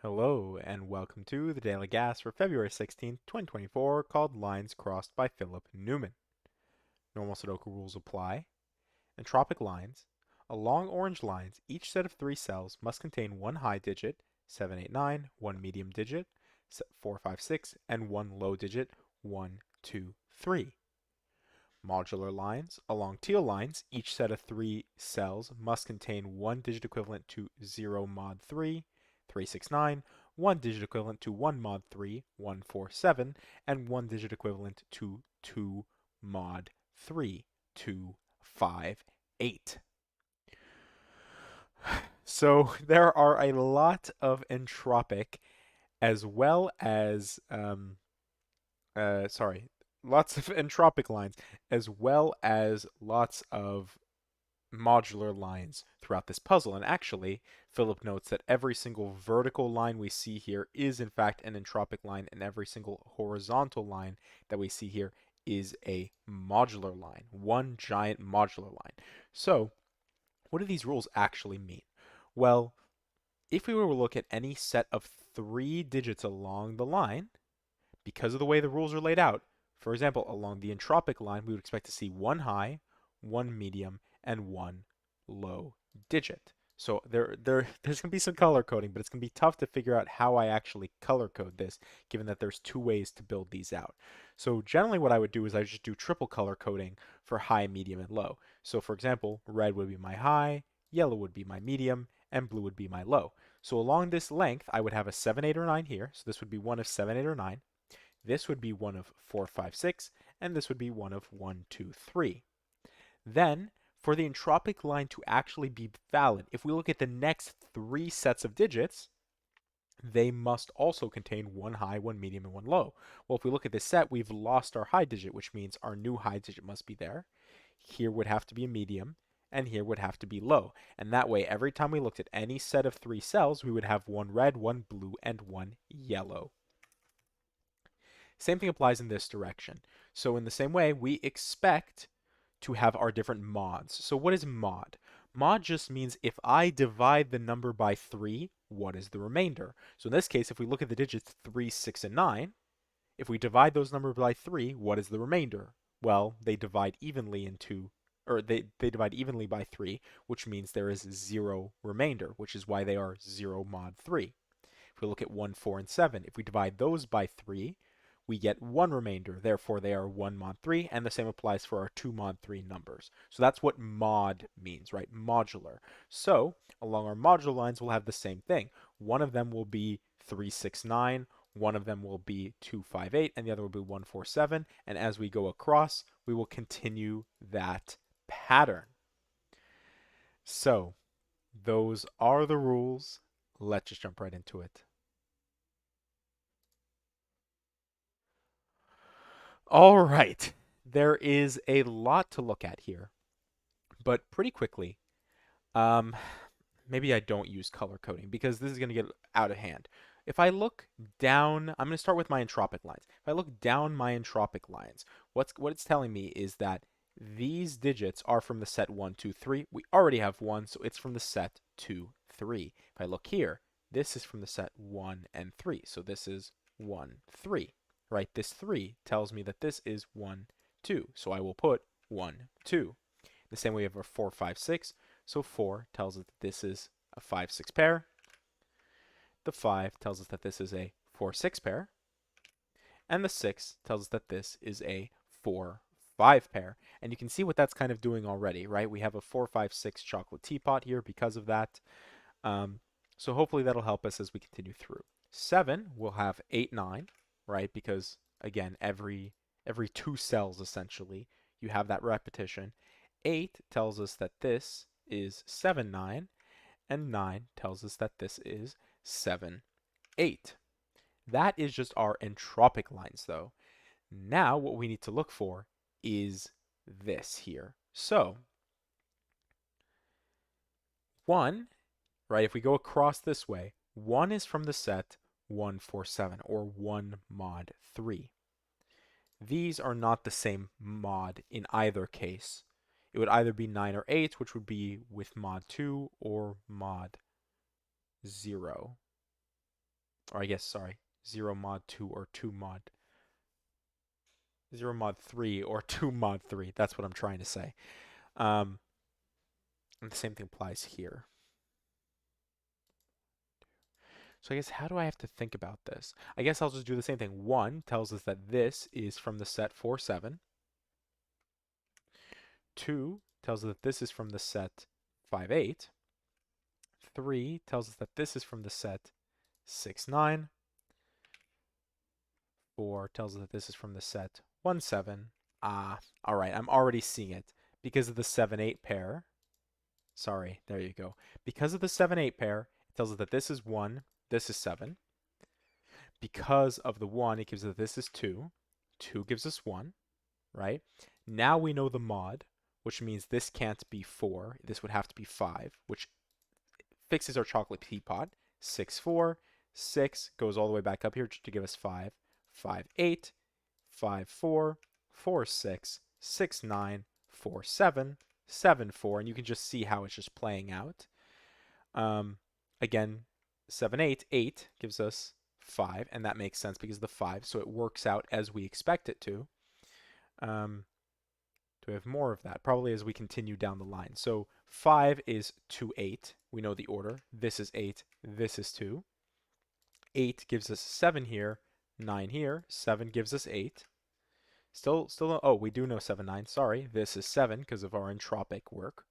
Hello, and welcome to the Daily Gas for February 16th, 2024, called Lines Crossed by Philip Newman. Normal Sudoku rules apply. Entropic lines. Along orange lines, each set of three cells must contain one high digit, 789, one medium digit, 456, and one low digit, 1, 2, 3. Modular lines. Along teal lines, each set of three cells must contain one digit equivalent to 0 mod 3, 369, one digit equivalent to 1 mod 3, 147, and one digit equivalent to 2 mod 3, 258. So there are a lot of entropic as well as sorry, lots of entropic lines, as well as lots of modular lines throughout this puzzle. And actually, Philip notes that every single vertical line we see here is in fact an entropic line, and every single horizontal line that we see here is a modular line, one giant modular line. So, what do these rules actually mean? Well, if we were to look at any set of three digits along the line, because of the way the rules are laid out, for example, along the entropic line, we would expect to see one high, one medium, and one low digit. So there's going to be some color coding, but it's going to be tough to figure out how I actually color code this, given that there's two ways to build these out. So generally what I would do is I just do triple color coding for high, medium, and low. So for example, red would be my high, yellow would be my medium, and blue would be my low. So along this length, I would have a 7, 8, or 9 here. So this would be one of 7, 8, or 9. This would be one of 4, 5, 6, and this would be one of 1, 2, 3. Then, for the entropic line to actually be valid, if we look at the next three sets of digits, they must also contain one high, one medium, and one low. Well, if we look at this set, we've lost our high digit, which means our new high digit must be there. Here would have to be a medium, and here would have to be low. And that way, every time we looked at any set of three cells, we would have one red, one blue, and one yellow. Same thing applies in this direction. So in the same way, we expect to have our different mods. So what is mod? Mod just means if I divide the number by 3, what is the remainder? So in this case, if we look at the digits 3, 6, and 9, if we divide those numbers by 3, what is the remainder? Well, they divide evenly into, or they divide evenly by 3, which means there is 0 remainder, which is why they are 0 mod 3. If we look at 1, 4, and 7, if we divide those by 3, we get one remainder. Therefore, they are 1 mod 3, and the same applies for our 2 mod 3 numbers. So that's what mod means, right? Modular. So along our modular lines, we'll have the same thing. One of them will be 3, 6, 9. One of them will be 2, 5, 8, and the other will be 1, 4, 7. And as we go across, we will continue that pattern. So those are the rules. Let's just jump right into it. All right. There is a lot to look at here, but pretty quickly, um, maybe I don't use color coding because this is going to get out of hand. If I look down, I'm going to start with my entropic lines. If I look down my entropic lines, what it's telling me is that these digits are from the set 1, 2, 3. We already have 1, so it's from the set 2, 3. If I look here, this is from the set 1 and 3, so this is 1, 3. Right? This 3 tells me that this is 1, 2. So I will put 1, 2. The same way we have our 4, 5, 6. So 4 tells us that this is a 5, 6 pair. The 5 tells us that this is a 4, 6 pair. And the 6 tells us that this is a 4, 5 pair. And you can see what that's kind of doing already, right? We have a 4, 5, 6 chocolate teapot here because of that. So hopefully that'll help us as we continue through. 7 will have 8, 9. Right? Because again, every two cells essentially, you have that repetition. 8 tells us that this is 7, 9, and 9 tells us that this is 7, 8. That is just our entropic lines though. Now what we need to look for is this here. So 1, right, if we go across this way, 1 is from the set 1, 4, 7, or 1 mod 3. These are not the same mod in either case. It would either be 9 or 8, which would be with mod 2 or mod 0. or I guess, sorry, 0 mod 2 or 2 mod 0 mod 3 or 2 mod 3. That's what I'm trying to say. Um, and the same thing applies here. So I guess how do I have to think about this? I guess I'll just do the same thing. 1 tells us that this is from the set 4, 7. 2 tells us that this is from the set 5, 8. 3 tells us that this is from the set 6, 9. 4 tells us that this is from the set 1, 7. Ah, all right, I'm already seeing it. Because of the 7, 8 pair. Sorry, there you go. Because of the 7, 8 pair, it tells us that this is 1, this is 7. Because of the 1, it gives us that this is 2. 2 gives us 1, right? Now we know the mod, which means this can't be 4. This would have to be 5, which fixes our chocolate teapot. 6, 4. 6 goes all the way back up here to give us 5. 5, 8. 5, 4. 4, 6. 6, 9. 4, 7. 7, 4. And you can just see how it's just playing out. Again, 7, 8. 8 gives us 5, and that makes sense because of the 5, so it works out as we expect it to. Do we have more of that? Probably as we continue down the line. So 5 is 2, 8. We know the order. This is 8. This is 2. 8 gives us 7 here. 9 here. 7 gives us 8. Still, oh, we do know 7, 9. Sorry. This is 7 because of our entropic work.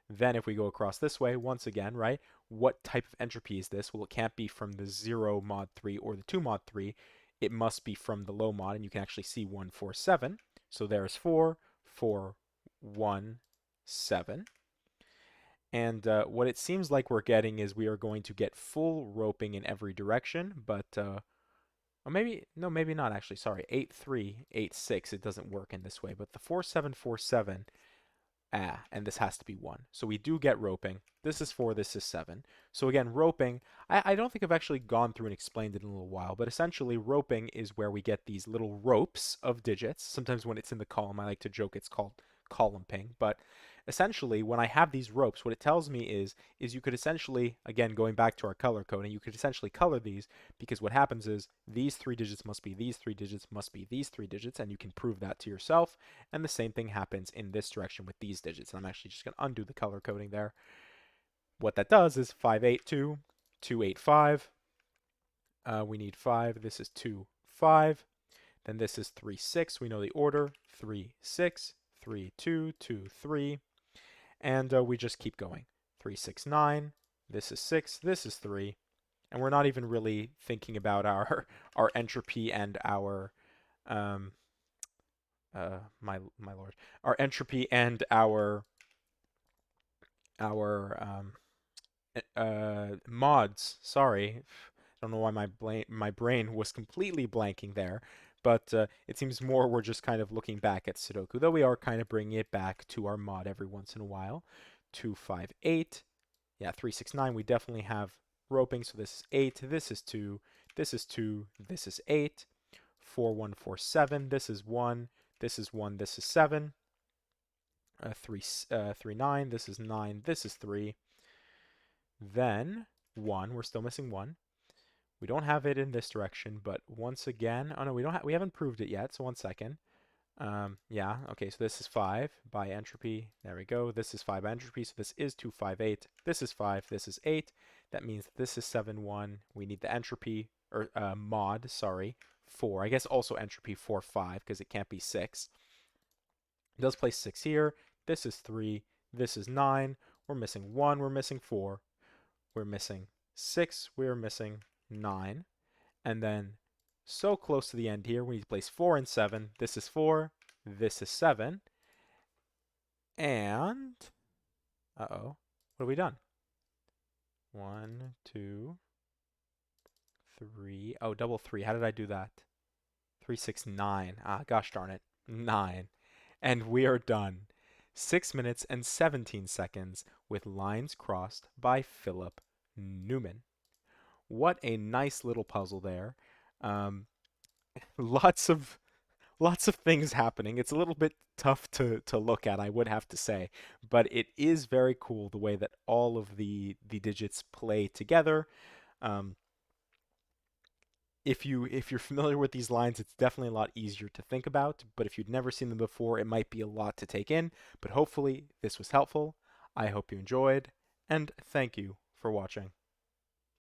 Then if we go across this way, once again, right, what type of entropy is this? Well, it can't be from the 0 mod 3 or the 2 mod 3. It must be from the low mod, and you can actually see 1, 4, 7. So there's 4, 4, 1, 7. And what it seems like we're getting is we are going to get full roping in every direction, but, or maybe, no, maybe not actually, sorry, 8, 3, 8, 6, it doesn't work in this way, but the 4, 7, 4, 7, and this has to be 1. So we do get roping. This is 4, this is 7. So again, roping, I don't think I've actually gone through and explained it in a little while, but essentially roping is where we get these little ropes of digits. Sometimes when it's in the column, I like to joke it's called column ping, but essentially when I have these ropes, what it tells me is you could essentially, again, going back to our color coding, you could essentially color these because what happens is these 3 digits must be these 3 digits must be these 3 digits, and you can prove that to yourself. And the same thing happens in this direction with these digits. And I'm actually just going to undo the color coding there. What that does is 582, 285. We need 5. This is 2, 5. Then this is 3, 6. We know the order. 3, 6, 3, 2, 2, 3. And we just keep going. 3, 6, 9. This is 6. This is 3. And we're not even really thinking about our entropy and our my lord, our entropy and our mods. Sorry, I don't know why my brain was completely blanking there, but it seems more we're just kind of looking back at Sudoku, though we are kind of bringing it back to our mod every once in a while. 2, 5, 8. Yeah, 3, 6, 9. We definitely have roping, so this is 8. This is 2. This is 2. This is 8. 4, 1, 4, 7. This is 1. This is 1. This is 7. 3, 3, 9. This is 9. This is 3. Then 1. We're still missing 1. We don't have it in this direction, but once again, oh no, we haven't proved it yet. So 1 second. Yeah, okay, so this is 5 by entropy. There we go. This is 5 by entropy, so this is 2, 5, 8. This is 5, this is 8. That means this is 7, 1. We need the entropy, or mod, sorry, 4. I guess also entropy 4, 5, because it can't be 6. It does place 6 here. This is 3. This is 9. We're missing 1. We're missing 4. We're missing 6. We're missing 9. And then so close to the end here, we need to place 4 and 7. This is 4. This is 7. And, uh-oh, what have we done? 1, 2, 3. Oh, double 3. How did I do that? 3, 6, 9. Ah, gosh darn it. 9. And we are done. 6 minutes and 17 seconds with lines crossed by Philip Newman. What a nice little puzzle there. Um, lots of things happening. It's a little bit tough to look at, I would have to say, but it is very cool the way that all of the digits play together. Um, if you're familiar with these lines, it's definitely a lot easier to think about, but if you'd never seen them before, it might be a lot to take in, but hopefully this was helpful. I hope you enjoyed, and thank you for watching.